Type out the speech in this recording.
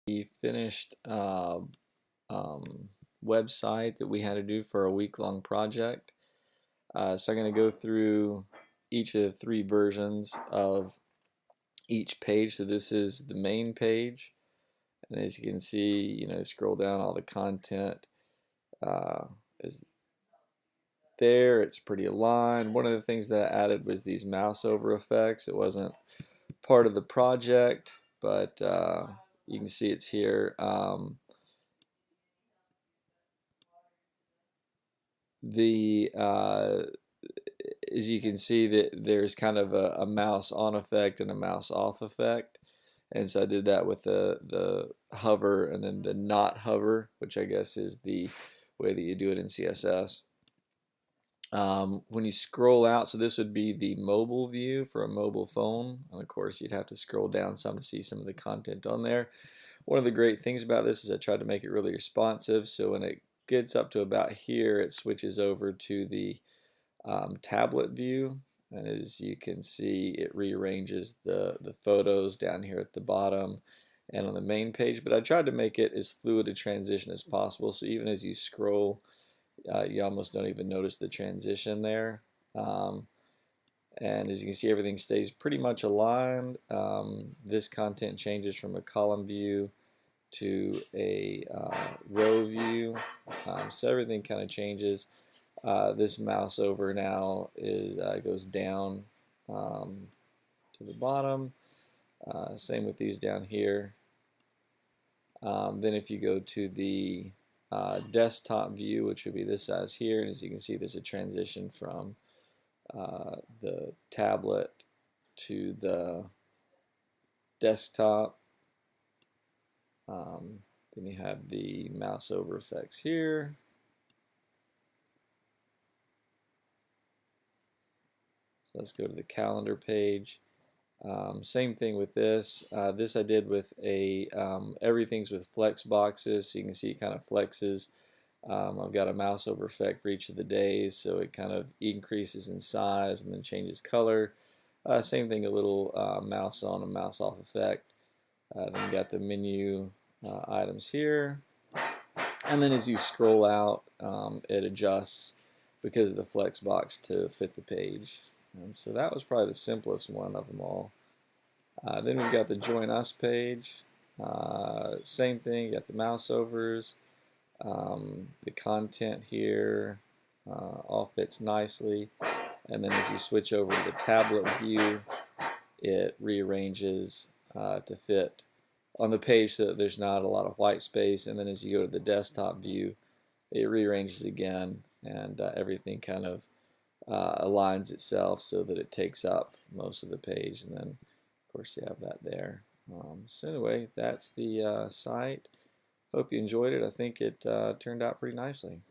The finished website that we had to do for a week-long project. So I'm going to go through each of the three versions of each page. So this is the main page, and as you can see, scroll down, all the content is there. It's pretty aligned. One of the things that I added was these mouse over effects. It wasn't part of the project, but you can see it's here. As you can see, that there's kind of a mouse on effect and a mouse off effect, and so I did that with the hover and then the not hover, which I guess is the way that you do it in CSS. When you scroll out, so this would be the mobile view for a mobile phone, and of course you'd have to scroll down some to see some of the content on there. One of the great things about this is I tried to make it really responsive, so when it gets up to about here, it switches over to the tablet view, and as you can see, it rearranges the photos down here at the bottom and on the main page. But I tried to make it as fluid a transition as possible, so even as you scroll, you almost don't even notice the transition there. And as you can see, everything stays pretty much aligned. This content changes from a column view to a row view, so everything kind of changes. This mouse over now goes down to the bottom. Same with these down here. Then if you go to the desktop view, which would be this size here, and as you can see, there's a transition from the tablet to the desktop. Then you have the mouse over effects here. So let's go to the calendar page. Same thing with this. This I did with everything's with flex boxes, so you can see it kind of flexes. I've got a mouse over effect for each of the days, so it kind of increases in size and then changes color. Same thing, a little mouse on and mouse off effect. Then you got the menu items here, and then as you scroll out, it adjusts because of the flex box to fit the page. And so that was probably the simplest one of them all. Then we've got the Join Us page. Same thing, you got the mouse overs, the content here all fits nicely. And then as you switch over to the tablet view, it rearranges to fit on the page so that there's not a lot of white space. And then as you go to the desktop view, it rearranges again, and everything kind of aligns itself so that it takes up most of the page, and then of course you have that there. So anyway, that's the site. Hope you enjoyed it. I think it turned out pretty nicely.